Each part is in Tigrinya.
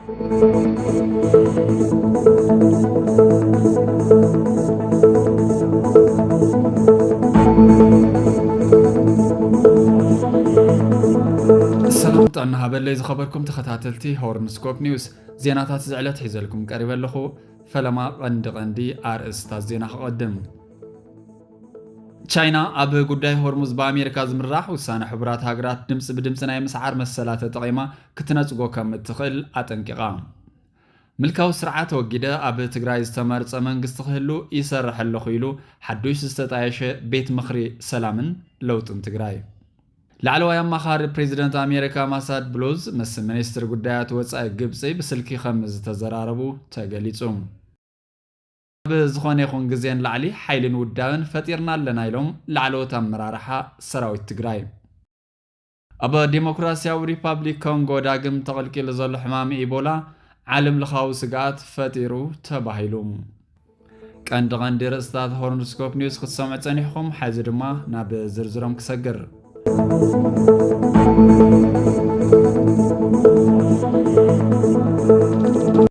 أنا هبل إذا خبركم تخطاتلتي هورنسكوب نيوز زيناتات زعلت حيزلكم قريبا لخو فلما قندي أرئيس زينة قدم تشاينا أب قداي هرمز بأمريكا زمراح وسانة حبرات هاجرات دمس بدمسنا مسعر مسلات تقيمة كتنزقو كم تخل أتنكقام ملكاو سرعات وجدا أب تجراي استمرت منجز تخلو يسرح اللخيلو حدوش استطاعش بيت مخري سلامن لو تنتجراي لعلوا يما خار بريزيدنت أمريكا ماساد بلوز مس منستر قدايات وصاي جبسي بسلكي خمز تزراربو تاقليتهم بزخون يخون جزين لعلي حيلن وداون فتيرنا لنايلوم لعلو تمرارحا سراوي تقراي أبا ديمقراسيا وريبابليك كونغو داقم تغلقي لزول حمام إيبولا عالم لخاو سقات فتيرو تباهيلوم كان دغان دير استاذ هورنسكوب نيوز خد سمعت انيحكم حازر ما ناب زرزرم كسقر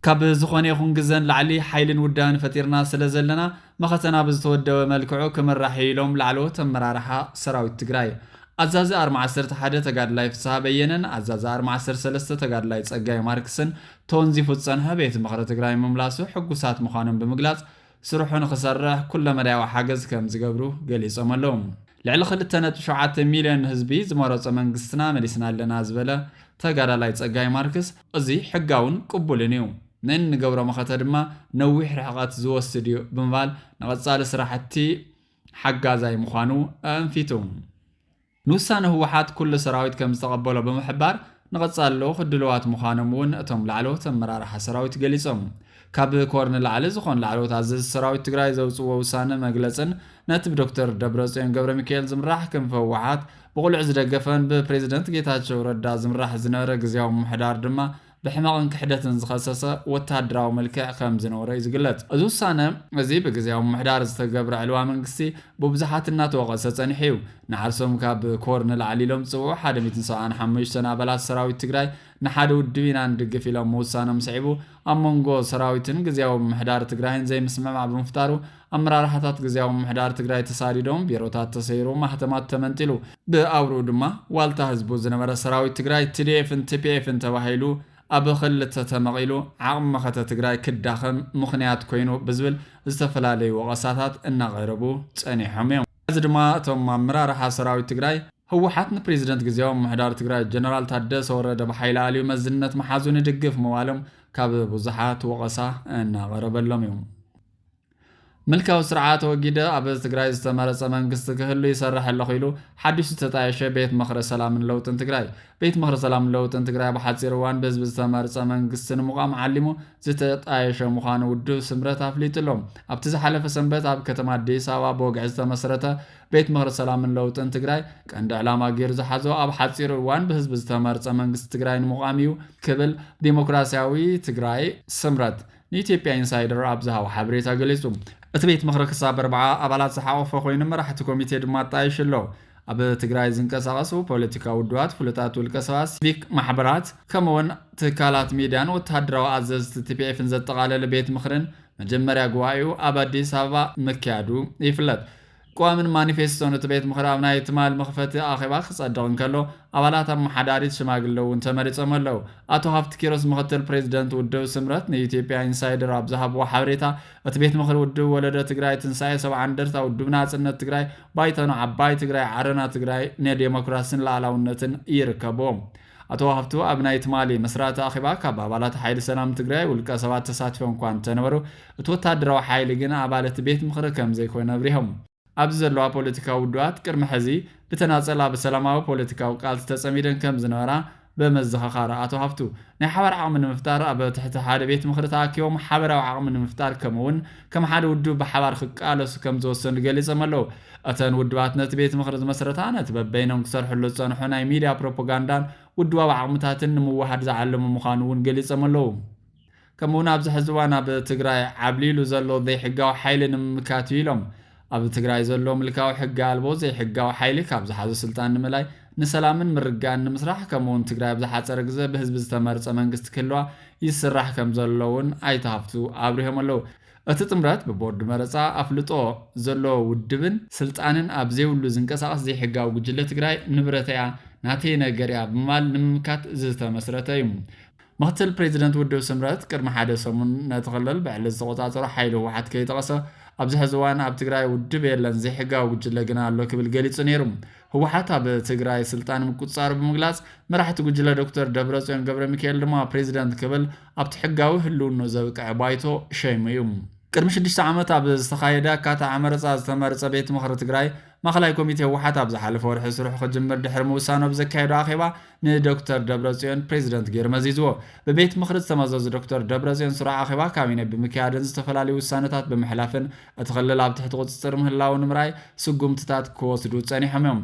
كاب زخون يخون جزن لعلي حيلن ودان فتيرنا سلازلنا ما ختنا بزتودو ملكعو كمراحيلوم لعلو تمرارحا سراوي تقراي أزاز أرمعسر تحدى تقاد لايف صحابينا أزاز أرمعسر سلسة تقاد لايف تسقاي ماركسن تونزي فتسانها بيت مخرة تقراي مملاسو حقوسات مخانم بمقلات سروحون خسرح كل مداوى حاجز كم زقبرو قليس أمالهم لعل خلتنا تشعات مليون هزبي زمارة منقستنا مليسنا لنا زبلا تقاد لايف تسقاي ماركس أزي حقاون قبولنيو نن قورا مخاطر ما نويح رحقات زو استوديو بمبال نغتصال سراحتي حقا زي مخانو انفيتوم نوسان هو حات كل سراويت كم استقبلوا بمحبار نغتصال له خدلوات مخانمون اتم لعلو تمرارح سراويت قليسهم كاب كورن العلي زخون لعلو تعزز سراويت تقراي زوصوا وسانة مقلسن ناتب دكتور دبرسيون قبر ميكيل زمراح كم فوحات بقول عز دقفان ببريزيدنت جيتاتشو ردا زمراح زنورة قزياو محدار دما بحماقن كحدتن زخصصة وتهدراو ملكع خم زنورة يزقلت أزو السانة أزي بقزياو محدار زتقبر علوا منقسي ببزحات الناتو غصة نحيو نحرسهم كاب كورن العلي لهم تسوو حدا ميتنسوان حميش سنة بلات سراوي تقراي نحادو الدوين عن دقفي لهم موسانا مسعبو أمونغو سراويتن قزياو محدار تقراين زي مسمع بمفتارو أمرار حتات قزياو محدار تقراي تساردهم بيروتات تسيرو محتمات تمنتلو بأورو دما والتا هزبو زنمرا سراوي تقراي تديفن تبيفن تواهيلو أبخل تتمغيلو عقم مخطة تقراي كداخم مخنيات كوينو بزبل استفلالي وغساتات إنا غيربو تاني حميم أزدما توم مرار حاسراوي تقراي هو حاتن بريزيدنت قزياو محدار تقراي جنرال تادس ورد بحيل آليو مزنة محازون دقف موالم كاب بوزحات وغسا إنا غيرب اللوم يوم ملكاو سرعات وجيدا أبز تقراي استمرت منقست كهلو يسرح اللخيلو حدش تتعيش بيت مخر سلام لوطن تقراي بيت مخر سلام لوطن تقراي بحصير وان بز استمرت منقست مقام علمو زتتعيش مخان ودو سمرت افليت لهم ابتز حلف سنبت اب كتما اديس ابا بوقع استمسرته بيت مخر سلام لوطن تقراي كاند علامه غير زحازو اب حصير وان بز استمرت منقست تقراي مقاميو كبل ديمقراسياوي تقراي سمرت نيتيبيا انسايدر ابزها حبريتا غليصو اتبيت مخرك صاب 4 ابالات صحافه خوين مرحت كوميتي دما طايشلو اب تግራይ ዝንቀሳቀሱ ፖለቲካዊ ውድባት ፍልጣቱ ልቀሳስ ቢክ ማህበራት ከመውን ተካላት ሚዲያን ወታደራዊ አዘዝት ቲፒኤፍን ዘጠቃለለ ቤት ምኽርን መጀመሪያ ጉባኤው አብ አዲስ አበባ መካዱ ይፍለጥ ቋምን ማኒፌስቶን ተቤት ምኽራብ ናይ ትማል መኽፈት አኺባ ክጸደቅን ከሎ አባላት ማሐዳሪት ሽማግሌውን ተመርጸመለው አቶ ሀፍት ኪሮስ ምክትል ፕሬዝዳንት ውደው ስምረት የኢትዮጵያ ኢንሳይደር አብዛሃብ ወሐብሬታ እትቤት ምኽር ውደው ወለደ ትግራይ ትንሳኤ 71 ደርታ ውደው ናጽነት ትግራይ ባይተኑ አባይ ትግራይ አረና ትግራይ ነዲሞክራሲን ላላውነትን ይርከቦም አቶ ሀፍቱ አብናይ ትማሊ መስራት አኺባ ከአባላት ኃይል ሰላም ትግራይ ወልቀ ሰባት ተሳትፈው እንኳን ተነበሩ ወታደራዊ ኃይል ግን አባላት ቤት ምኽር ከምዘይ ኮይነ ብሪهم أبزلوا بوليتيكا ودوات كرم حزي بتناصلا بسلاماو بوليتيكا وقال تتصميدن كم زنورا بمزخ خاراتو هفتو نحور عقم من مفتار أب تحت حدا بيت مخرطا كيوم حبرا عقم من مفتار كمون كم حدا ودو بحوار خقالس كم زوسن جليس ملو أتن ودوات نت بيت مخرط مسرتانة بينهم كسر حلو صنحنا ميديا بروباغاندا ودوا عقمتاتن موحد زعلم مخانون جليس ملو كمون أبز حزوانا بتجراي عبليلو زلو ذي حقاو حيلن مكاتيلهم أب تقرأ زلهم لكاو حقا البوزي حقا وحيلك أبز حازو سلطان ملاي نسلامن مرقان مسرح كمون تقرأ أبز حاصر قزة بهزب استمرت منقست كلوا ይስራሕ ከም ዘለውን ኣይተሃፍቱ አብርሆም ኣለው እቲ ጥምረት ብቦርድ መረፃ አፍልጦ ዘሎ ውድብን ስልጣንን ኣብ ዘይብሉ ዝንቀሳቀስ ዘይሕጋዊ ጉጅለ ትግራይ ንብረተያ ናተይ ነገርያ ብማል ንምምካት ዝተመስረተ እዩ ምክትል ፕሬዚደንት ውድብ ስምረት ቅድሚ ሓደ ሰሙን ነተኸለል ብዕለት ዝተቆፃፀሮ ሓይሊ ህወሓት ከይጠቐሰ ኣብዚ ሕዚ እዋን ኣብ ትግራይ ውድብ የለን ዘይሕጋዊ ጉጅለ ግና ኣሎ ክብል ገሊጹ ነይሩ ህወሓት ኣብ ትግራይ ስልጣን ምቁፅፃር ብምግላጽ መራሕቲ ጉጅለ ዶክተር ደብረጽዮን ገብረ ሚካኤል ድማ ፕሬዚደንት ክብል ኣብቲ ሕጋዊ ህልውና ዘብቅዕ ባይቶ ሸይሙ እዩ ቅድሚ 6 ዓመት ኣብ ዝተኻየደ ካታ መረፃ ዝተመረፀ ቤት ምክሪ ትግራይ ማእከላይ ኮሚቴ ህወሓት ኣብ ዝሓለፈ ወርሒ ስራሕ ክጅምር ድሕሪ ምውሳኑ ብዘካየዶ ኣኼባ ንዶክተር ደብረጽዮን ፕሬዚደንት ገይሩ መዚዝዎ በቤት ምክሪ ዝተመዘዙ ዶክተር ደብረጽዮን ስራሕ ኣኼባ ካቢነ ብምክያድን ዝተፈላለዩ ውሳነታት ብምሕላፍን እቲ ክልል ኣብ ትሕቲ ቁፅጥር ምህላው ንምርኣይ ስጉምትታት ክወስዱ ጸኒሖም እዮም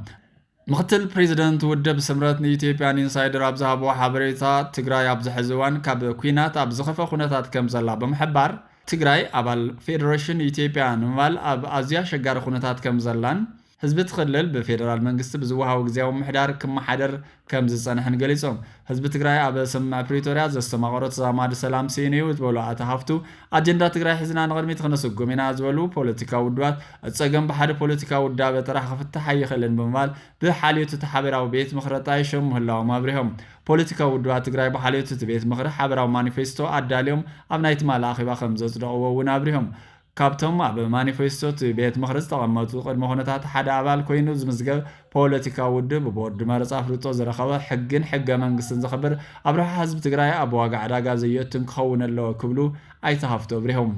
ምክትል ፕሬዚደንት ውድብ ስምረት ንኢትዮጵያን ኢንሳይደር ኣብ ዝሃቦ ሓበሬታ ትግራይ ኣብ ዝሕዚ እዋን ካብ ኩናት ኣብ ዝኸፈ ኩነታት ከም ዘላ ብምሕባር ትግራይ ኣባል ፌደሬሽን ኢትዮጵያ ንምባል ኣብ ኣዝያ ሸጋሪ ኩነታት ከም ዘላን ህዝቢ ትኽልል ብፌደራል መንግስቲ ብዝወሃው ግዚያዊ ምሕዳር ክመሓደር ከም ዝጸንሕን ገሊጾም ህዝቢ ትግራይ ኣብ ስምምዕ ፕሪቶሪያ ዘስተማቕሮ ተዛማዲ ሰላም ሲንዩ ዝበሉ ኣተሃፍቱ ኣጀንዳ ትግራይ ሒዝና ንቕድሚት ክነስጉም ኢና ዝበሉ ፖለቲካዊ ውድባት ፀገም ብሓደ ፖለቲካዊ ውዳበ ጥራሕ ክፍታሕ ኣይኽእልን ብምባል ብሓልዮት እቲ ሓበራዊ ቤት ምክሪ ጣይሾም ምህላዎም ኣብሪሆም ፖለቲካዊ ውድባት ትግራይ ብሓልዮት እቲ ቤት ምክሪ ሓበራዊ ማኒፌስቶ ኣዳልዮም ኣብ ናይቲ ማልኣ ኣኼባ ከም ዘጽድቕዎ እውን ኣብሪሆም ካብቶም ኣብ ማኒፌስቶት ቤት ምክሪ ዝተቐመጡ ቅድመ ኩነታት ሓደ ኣባል ኮይኑ ዝምዝገብ ፖለቲካዊ ውድብ ብቦርድ መረፃ ፍልጦ ዝረኸበ ሕግን ሕገ መንግስትን ዝኽብር ኣብ ረብሓ ህዝቢ ትግራይ ኣብ ዋጋ ዕዳጋ ዘየትም ክኸውን ኣለዎ ክብሉ ኣይተሃፍቱ ኣብሪሆም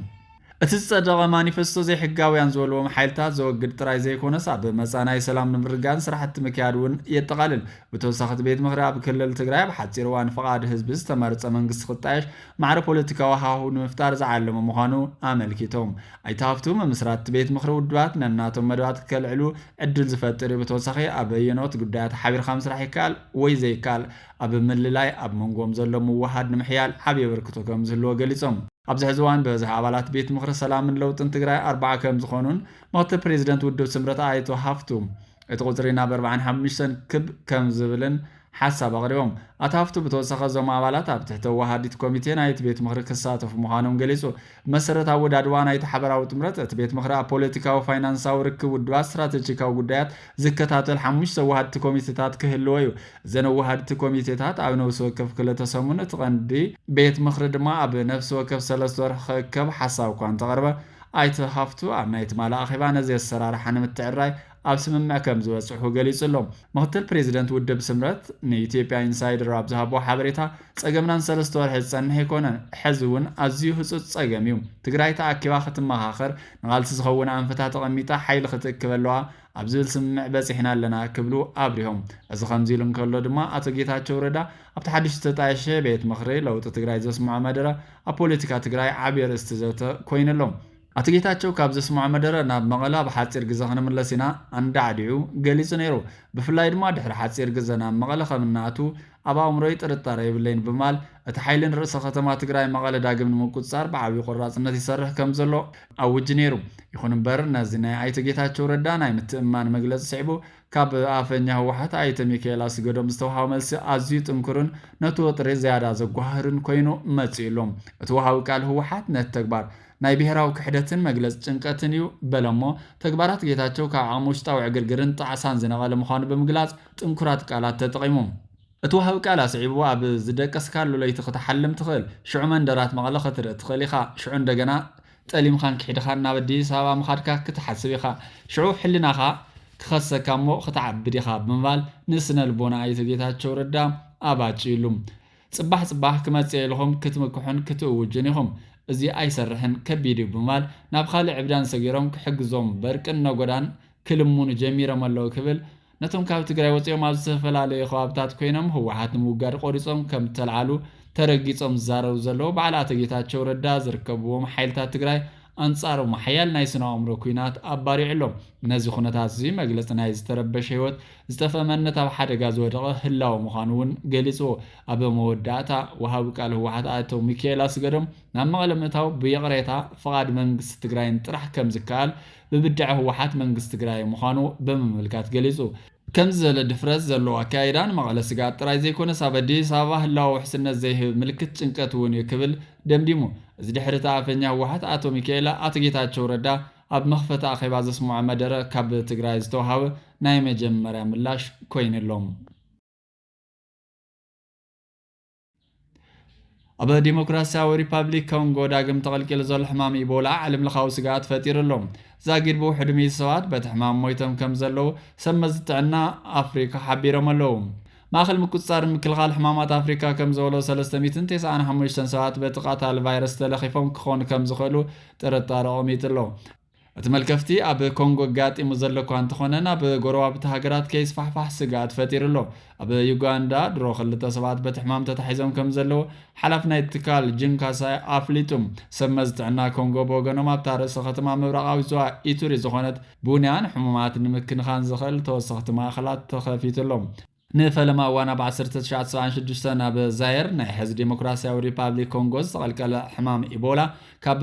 እቲ ዝጸደቐ ማኒፌስቶ ዘይሕጋውያን ዝበልዎም ሓይልታት ዘወግድ ጥራይ ዘይኮነስ ኣብ መጻናይ ሰላም ንምርጋን ስራሕቲ ምክያድ እውን የጠቓልል ብተወሳኺ ቤት ምክሪ ኣብ ክልል ትግራይ ኣብ ሓፂር እዋን ፍቓድ ህዝቢ ዝተመረፀ መንግስቲ ክጣየሽ ማዕረ ፖለቲካዊ ሃሁ ንምፍጣር ዝዓለመ ምዃኑ ኣመልኪቶም ኣይተሃፍቱ ምምስራት ቤት ምክሪ ውድባት ነናቶም መደባት ከልዕሉ ዕድል ዝፈጥር ብተወሳኺ ኣብ የኖት ጉዳያት ሓቢርካ ምስራሕ ይከኣል ወይ ዘይከኣል ኣብ ምልላይ ኣብ መንጎም ዘሎ ምውሃድ ንምሕያል ዓብዪ ኣበርክቶ ከም ዝህልዎ ገሊፆም ኣብዚ ሕዚ እዋን ብዝሒ ኣባላት ቤት ምክሪ ሰላምን ለውጥን ትግራይ 4 ከም ዝኾኑን ምክትል ፕሬዚደንት ውድብ ስምረት ኣይቶ ሃፍቱ እቲ ቁፅሪ ናብ 45 ክብ ከም ዝብልን ሓሳብ ኣቕሪቦም ኣታፍቱ ብተወሳኺ እዞም ኣባላት ኣብ ትሕቲ ወሃዲት ኮሚቴ ናይቲ ቤት ምክሪ ክሳተፉ ምዃኖም ገሊጹ መሰረታዊ ወዳድዋ ናይቲ ሓበራዊ ጥምረት እቲ ቤት ምክሪ ኣብ ፖለቲካዊ ፋይናንሳዊ ርክብ ውድባት ስትራቴጂካዊ ጉዳያት ዝከታተል 5 ወሃድቲ ኮሚቴታት ክህልዎ እዩ እዘን ወሃድቲ ኮሚቴታት ኣብ ነፍሲ ወከፍ 2 ሰሙን እቲ ቀንዲ ቤት ምክሪ ድማ ኣብ ነፍሲ ወከፍ 3 ወርሒ ክእከብ ሓሳብ እኳ እንተቕርበ ኣይተሃፍቱ ኣብ ናይቲ ማልኣ ኣኼባ ነዚ ኣሰራርሓ ንምትዕራይ ኣብ ስምምዕ ከም ዝበፅሑ ገሊጹሎም ምክትል ፕሬዚደንት ውድብ ስምረት ንኢትዮጵያ ኢንሳይደር ኣብ ዝሃቦ ሓበሬታ ፀገምናን 3 ወርሒ ዝጸንሕ ኣይኮነን ሕዚ እውን ኣዝዩ ህፁፅ ፀገም እዩ ትግራይ ተኣኪባ ክትመኻኸር ንቓልሲ ዝኸውን ኣንፈታት ተቐሚጣ ሓይሊ ክትእክብ ኣለዋ ኣብ ዝብል ስምምዕ በፂሕና ኣለና ክብሉ ኣብሪሆም እዚ ከምዚ ኢሉ እንከሎ ድማ ኣቶ ጌታቸው ረዳ ኣብቲ ሓድሽ ዝተጣየሸ ቤት ምክሪ ለውጢ ትግራይ ዘስምዖ መደረ ኣብ ፖለቲካ ትግራይ ዓብዪ ርእስቲ ዘተ ኮይኑሎም ኣቶ ጌታቸው ካብ ዘስምዖ መደረ ናብ መቐለ ብሓፂር ግዜ ክንምለስ ኢና አንዳዕዲዑ ገሊጹ ነይሩ ብፍላይ ድማ ድሕሪ ሓፂር ግዜ ናብ መቐለ ከምናቱ ኣብ ኣእምሮይ ጥርጣረ የብለይን ብማል እቲ ሓይልን ርእሰ ከተማ ትግራይ መቐለ ዳግም ንምቁፅፃር ብዓብዪ ቆራፅነት ይሰርሕ ከም ዘሎ ኣውጅ ነይሩ ይኹን እምበር ነዚ ናይ ኣይቶ ጌታቸው ረዳ ናይ ምትእምማን መግለፂ ስዒቡ ካብ ኣፈኛ ህወሓት ኣይተ ሚካኤል ኣስገዶም ዝተውሃቦ መልሲ ኣዝዩ ጥንኩርን ነቲ ወጥሪ ዝያዳ ዘጓህርን ኮይኑ መፂኡሎም እቲ ወሃቢ ቃል ህወሓት ነቲ ተግባር ናይ ብሔራዊ ክሕደትን መግለጽ ጭንቀትን እዩ በለሞ ተግባራት ጌታቸው ካብ ዓቕሚ ውሽጣዊ ዕግርግርን ጣዕሳን ዝነቐለ ምዃኑ ብምግላጽ ጥንኩራት ቃላት ተጠቒሞም እቲ ወሃቢ ቃል ኣስዒቡ ኣብ ዝደቀስካሉ ለይቲ ክትሓልም ትኽእል ሽዑ መንደራት መቐለ ክትርኢ ትኽእል ኢኻ ሽዑ እንደገና ጠሊምኻን ክሒድኻ ናብ ኣዲስ ኣበባ ምኻድካ ክትሓስብ ኢኻ ሽዑ ሕሊናኻ ክኸሰካ እሞ ክትዓብድ ኢኻ ብምባል ንስነ ልቦና ኣይተ ጌታቸው ረዳ ኣባጭሉ ጽባሕ ጽባሕ ክመጽእ ኢልኹም ክትምክሑን ክትእውጅን ኢኹም እዚ ኣይሰርሕን ከቢድ ብምባል ናብ ካልእ ዕብዳን ሰጊሮም ክሕግዞም በርቅን ነጎዳን ክልሙን ጀሚሮም ኣለዉ ክብል ነቶም ካብ ትግራይ ወፂኦም ኣብ ዝተፈላለዩ ከባብታት ኮይኖም ህወሓት ንምውጋድ ቆሪፆም ከም ተልዓሉ ተረጊፆም ዝዛረቡ ዘለዉ በዓል ኣቶ ጌታቸው ረዳ ዝርከብዎም ሓይልታት ትግራይ ኣንጻሮም ሓያል ናይ ስነ ኣእምሮ ኩናት ኣባሪዕሎም ነዚ ኩነታት እዚ መግለፂ ናይ ዝተረበሸ ህይወት ዝተፈመነት ኣብ ሓደጋ ዝወደቐ ህላዊ ምዃኑ እውን ገሊፅዎ ኣብ መወዳእታ ወሃቢ ቃል ህወሓት ኣቶ ሚካኤል ኣስገዶም ናብ መቐለ ምእታው ብየቕሬታ ፍቓድ መንግስቲ ትግራይን ጥራሕ ከም ዝከኣል ብብድዕ ህወሓት መንግስቲ ትግራይ ምዃኑ ብምምልካት ገሊፁ كم زل دفرز زلوا كايران مقالة سقاط طراي زي كون سابدي سابه الله وحسن زي ملكت ጭንቀቱን يكبل دمديمو زي دحرت عفنيا واحد اتو ميكيلا اتጌታቸው ረዳ ኣብ መኽፈታ ኣኼባ ዘስምዖ መደረ ካብ ትግራይ ዝተውሃበ ናይ መጀመርያ ምላሽ ኮይነሎም ኣብ ዲሞክራሲያዊ ሪፐብሊክ ኮንጎ ዳግም ተቐልቂሉ ዘሎ ሕማም ኢቦላ ዓለም ለኻዊ ስጋት ፈጢሩሎም ዛጊድ ብውሕድ ሚት ሰባት በቲ ሕማም ሞይቶም ከም ዘለዉ ሰመዝ ጥዕና ኣፍሪካ ሓቢሮም ኣለዉ ማእኸል ምቁፅጻር ምክልኻል ሕማማት ኣፍሪካ ከም ዝበሎ 395 ሰባት በቲ ቃታል ቫይረስ ተለኺፎም ክኾኑ ከም ዝኽእሉ ጥርጣረ ቀሚጡ ኣሎ እቲ መልከፍቲ ኣብ ኮንጎ ጋጢሙ ዘሎ እኳ እንተኾነ ናብ ጎረባብቲ ሃገራት ከይስፋሕፋሕ ስጋት ፈጢሩ ኣሎ ኣብ ዩጋንዳ ድሮ ክልተ ሰባት በቲ ሕማም ተታሒዞም ከም ዘለዉ ሓላፍ ናይ ትካል ጅንካሳይ ኣፍሊጡ ሰመዝ ጥዕና ኮንጎ ብወገኖም ኣብታ ርእሰ ከተማ ምብራቃዊ ዞባ ኢቱሪ ዝኾነት ቡንያን ሕሙማት ንምክንኻን ዝኽእል ተወሰኽቲ ማእኸላት ተኸፊቱሎም ንፈለማ እዋን ኣብ 1976 ናብ ዛይር ናይ ሕዝቢ ዲሞክራሲያዊ ሪፐብሊክ ኮንጎ ዝተቐልቀለ ሕማም ኢቦላ ካብ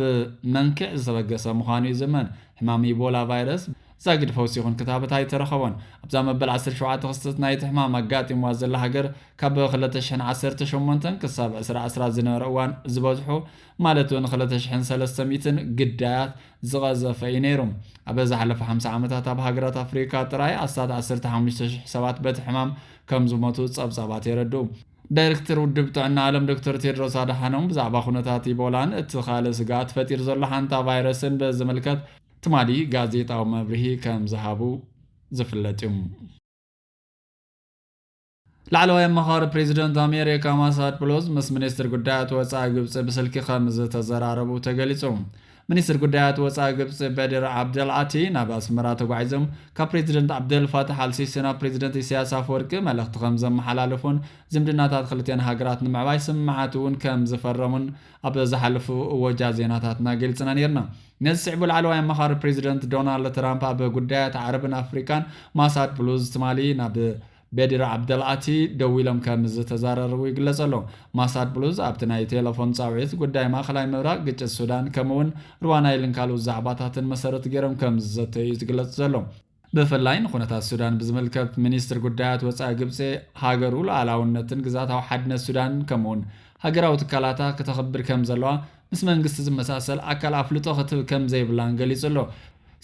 መንክዕ ዝተበገሰ ምዃኑ እዩ ዝመን ሕማም ኢቦላ ቫይረስ ዛግድ ፈውሲ ይኹን ክታበት ኣይተረኸቦን ኣብዛ መበል 17 ክስተት ናይቲ ሕማም ኣጋጢምዋ ዘላ ሃገር ካብ 2018 ክሳብ 2010 ዝነበረ እዋን ዝበዝሑ ማለት እውን 2300 ግዳያት ዝቐዘፈ እዩ ነይሩ ኣብ ዝሓለፈ 50 ዓመታት ኣብ ሃገራት ኣፍሪካ ጥራይ 15000 ሰባት በቲ ሕማም ከም ዝሞቱ ጸብጻባት የረድኡ ዳይሬክተር ውድብ ጥዕና ዓለም ዶክተር ቴድሮስ ኣድሓኖም ብዛዕባ ኩነታት ኢቦላን እቲ ካልእ ስጋት ፈጢሩ ዘሎ ሓንታ ቫይረስን በዝምልከት ትማሊ ጋዜጣዊ መብርሂ ከም ዝሃቡ ዝፍለጥ እዩ ላዕለዋይ ኣመኻሪ ፕሬዚደንት ኣሜሪካ ማሳድ ፕሎዝ ምስ ሚኒስትር ጉዳያት ወፃኢ ግብፂ ብስልኪ ከም ዝተዘራረቡ ተገሊጹ ሚኒስትር ጉዳያት ወፃኢ ግብፂ በድር ዓብደልዓቲ ናብ ኣስመራ ተጓዒዞም ካብ ፕሬዚደንት ዓብደልፋታሕ አልሲሲ ናብ ፕሬዚደንት ኢሳያስ ኣፈወርቂ መልእኽቲ ከም ዘመሓላለፉን ዝምድናታት ክልቲአን ሃገራት ንምዕባይ ስምዓት እውን ከም ዝፈረሙን ኣብ ዝሓለፉ ወጃ ዜናታትና ገልጽና ነርና ነዚ ስዕቡ ላዕለዋይ ኣመኻሪ ፕሬዚደንት ዶናልድ ትራምፕ ኣብ ጉዳያት ዓረብን ኣፍሪካን ማሳድ ፕሎዝ ትማሊ ናብ በድር ዓብደልዓቲ ደው ኢሎም ከም ዝተዛረረቡ ይግለጽ ኣሎ ማሳድ ፕሎዝ ኣብቲ ናይ ቴሌፎን ጻውዒት ጉዳይ ማእኸላይ ምብራቅ ግጭት ሱዳን ከምኡውን ሩዋናይልን ካልኦት ዛዕባታትን መሰረት ገይሮም ከም ዝዘተዩ ዝግለጽ ዘሎ ብፍላይ ንኹነታት ሱዳን ብዝምልከት ሚኒስትር ጉዳያት ወፃኢ ግብፂ ሃገሩ ሉዓላውነትን ግዛታዊ ሓድነት ሱዳን ከምኡውን ሃገራዊ ትካላታ ከተኸብር ከም ዘለዋ ምስ መንግስቲ ዝመሳሰል ኣካል ኣፍልጦ ክትብ ከም ዘይብላን ገሊጹ ኣሎ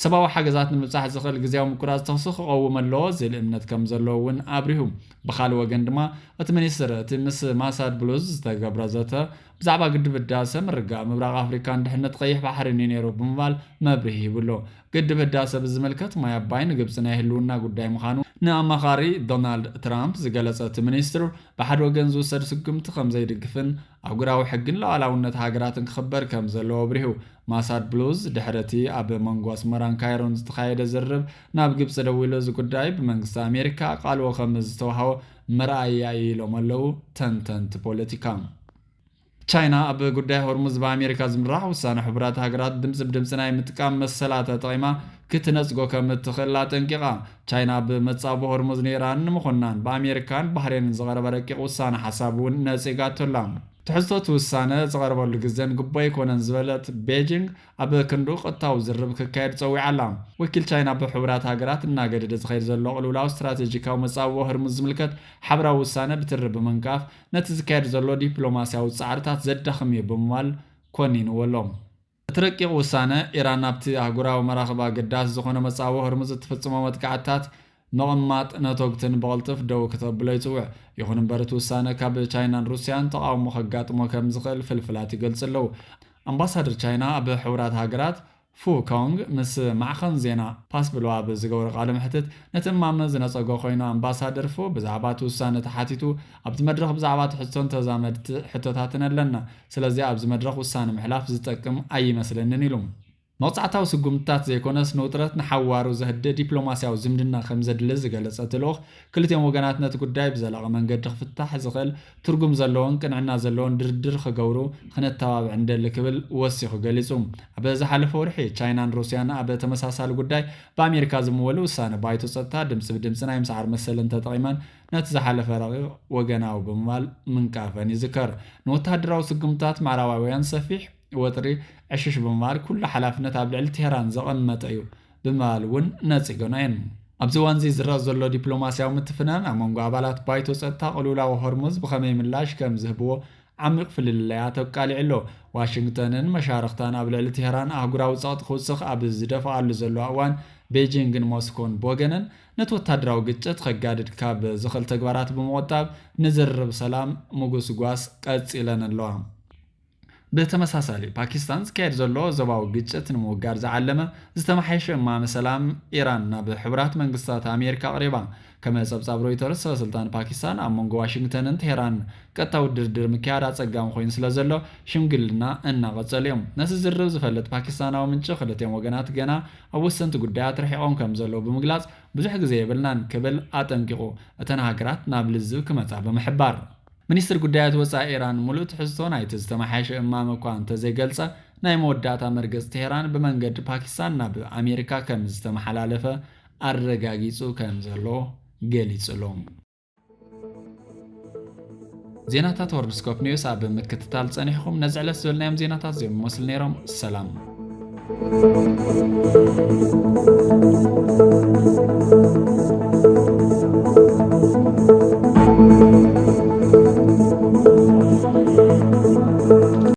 ሰብኣዊ ሓገዛት ንምብጻሕ ዝኽእል ግዜያዊ ምቁራጽ ተኽሲ ክቐውም ኣለዎ ዝብል እምነት ከም ዘለዎ እውን ኣብሪሁ ብኻልእ ወገን ድማ እቲ ሚኒስትር እቲ ምስ ማሳድ ፕሎዝ ዝተገብረ ዘተ ብዛዕባ ግድብ ህዳሴ ምርጋእ ምብራቕ ኣፍሪካን ድሕነት ቀይሕ ባሕርን እዩ ነይሩ ብምባል መብርሂ ይብሎ ግድብ ህዳሴ ብዝምልከት ማይ ኣባይ ንግብፂ ናይ ህልውና ጉዳይ ምዃኑ ንኣማኻሪ ዶናልድ ትራምፕ ዝገለጸ እቲ ሚኒስትር ብሓደ ወገን ዝውሰድ ስጉምቲ ከም ዘይድግፍን ኣህጉራዊ ሕግን ሉዓላውነት ሃገራትን ክኽበር ከም ዘለዎ ኣብሪሁ ማሳድ ፕሎዝ ድሕረቲ ኣብ መንጎ ኣስመራን ካይሮን ዝተኻየደ ዝርርብ ናብ ግብፂ ደው ኢሉ እዚ ጉዳይ ብመንግስቲ ኣሜሪካ ቃልዎ ከም ዝተዋሃቦ መርኣያ ኢሎም ኣለዉ ተንተንቲ ፖለቲካ ቻይና ኣብ ጉዳይ ሆርሙዝ በኣሜሪካ ዝምራሕ ውሳነ ሕቡራት ሃገራት ድምፂ ብድምፂ ናይ ምጥቃም መሰላት ተጠቒማ ክትነጽጎ ከም እትኽእል ኣጠንቂቓ ቻይና ብመጻቦ ሆርሙዝ ንኢራን ንምኹናን በኣሜሪካን ባህሬንን ዝቐረበ ረቂቕ ውሳነ ሓሳብ እውን ነጺጋቶላ ትሕዝቶት ውሳነ ዝቐረበሉ ግዜን ግቦ ኣይኮነን ዝበለት ቤጂንግ ኣብ ክንዱ ቅጥታዊ ዝርብ ክካየድ ፀዊዓላ ወኪል ቻይና ብሕቡራት ሃገራት እናገደደ ዝኸይድ ዘሎ ቅልውላዊ ስትራቴጂካዊ መጻቦ ሆርሙዝ ዝምልከት ሓበራዊ ውሳነ ብትርቢ ምንካፍ ነቲ ዝካየድ ዘሎ ዲፕሎማስያዊ ጻዕርታት ዘዳኽም እዩ ብምባል ኮኒንዎ ኣሎ እቲ ረቂቕ ውሳነ ኢራን ናብቲ ኣህጉራዊ መራኸቢ ኣገዳሲ ዝኾነ መጻቦ ሆርሙዝ እትፍጽሞ መጥቃዕትታት መቐማጥ ነቶግትን ብቕልጥፍ ደው ከተብሎ ይፅውዕ ይኹን እምበር እቲ ውሳነ ካብ ቻይናን ሩስያን ተቃውሞ ከጋጥሞ ከም ዝኽእል ፍልፍላት ይገልጽ ኣለዉ ኣምባሳደር ቻይና ኣብ ሕቡራት ሃገራት ፉ ኮንግ ምስ ማዕኸን ዜና ፓስ ብለዋ ኣብ ዝገበረ ቃለ ምሕትት ነቲ እማመ ዝነፀጎ ኮይኑ ኣምባሳደር ፉ ብዛዕባ እቲ ውሳነ ተሓቲቱ ኣብቲ መድረኽ ብዛዕባ ትሕዝቶን ተዛመድቲ ሕቶታትን ኣለና ስለዚ ኣብዚ መድረኽ ውሳነ ምሕላፍ ዝጠቅም ኣይመስለንን ኢሉ መውጻዕታዊ ስጉምትታት ዘይኮነስ ንውጥረት ንሓዋሩ ዘህድእ ዲፕሎማስያዊ ዝምድና ከም ዘድሊ ዝገለጸ ትልኽ ክልቲኦም ወገናት ነቲ ጉዳይ ብዘላቒ መንገዲ ክፍታሕ ዝኽእል ትርጉም ዘለዎን ቅንዕና ዘለዎን ድርድር ክገብሩ ክነተባብዕ እንደሊ ክብል ወሲኹ ገሊጹ ኣብ ዝሓለፈ ወርሒ ቻይናን ሩስያን ኣብ ተመሳሳሊ ጉዳይ በኣሜሪካ ዝምወሉ ውሳነ ባይቶ ፀጥታ ድምፂ ብድምፂ ናይ ምስዓር መሰልን ተጠቒመን ነቲ ዝሓለፈ ረቂቕ ወገናዊ ብምባል ምንቃፈን ይዝከር ንወተሃደራዊ ስጉምትታት ምዕራባውያን ሰፊሕ ወጥሪ ዕሽሽ ብምባል ኩሉ ሓላፍነት ኣብ ልዕሊ ቴህራን ዘቐመጠ እዩ ብምባል እውን ነፂገና እየን ኣብዚ እዋን እዚ ዝረአ ዘሎ ዲፕሎማስያዊ ምትፍናን ኣብ መንጎ ኣባላት ባይቶ ፀጥታ ቅልውላዊ ሆርሙዝ ብኸመይ ምላሽ ከም ዝህብዎ ዓሚቕ ፍልልያ ተቃሊዕ ኣሎ። ዋሽንግተንን መሻርክታን ኣብ ልዕሊ ቴህራን ኣህጉራዊ ፀቕጢ ክውስኽ ኣብ ዝደፍኣሉ ዘለዋ እዋን ቤጂንግን ሞስኮን ብወገነን ነቲ ወታደራዊ ግጭት ከጋድድ ካብ ዝኽእል ተግባራት ብምቑጣብ ንዝርብ ሰላም ምጉስጓስ ቀፂለን ኣለዋ። ብተመሳሳሊ ፓኪስታን ዝካየድ ዘሎ ዞባዊ ግጭት ንምውጋድ ዝዓለመ ዝተመሓየሸ እማመ ሰላም ኢራን ናብ ሕቡራት መንግስታት ኣሜሪካ ቀሪባ። ከም ጸብጻብ ሮይተርስ ሰበስልጣን ፓኪስታን ኣብ መንጎ ዋሽንግተንን ቴህራን ቀጥታዊ ድርድር ምክያድ ኣጸጋሚ ኮይኑ ስለ ዘሎ ሽምግልና እናቐጸሉ እዮም። ነቲ ዝርብ ዝፈልጥ ፓኪስታናዊ ምንጪ ክልቲኦም ወገናት ገና ኣብ ወሰንቲ ጉዳያት ረሒቖም ከም ዘሎ ብምግላጽ ብዙሕ ግዜ የብልናን ክብል ኣጠንቂቑ እተን ሃገራት ናብ ልዝብ ክመጻ ብምሕባር ሚኒስትር ጉዳያት ወፃኢ ኢራን ሙሉእ ትሕዝቶ ናይቲ ዝተመሓየሸ እማም እኳ እንተዘይገልጸ ናይ መወዳእታ መርገጽ ቴህራን ብመንገዲ ፓኪስታን ናብ ኣሜሪካ ከም ዝተመሓላለፈ ኣረጋጊጹ ከም ዘሎ ገሊጹሎም። ዜናታት ወርልድስኮፕ ኒውስ ኣብ ምክትታል ጸኒሕኩም ነዚ ዕለት ዝበልናዮም ዜናታት እዚኦም ይመስሉ ነይሮም። ሰላም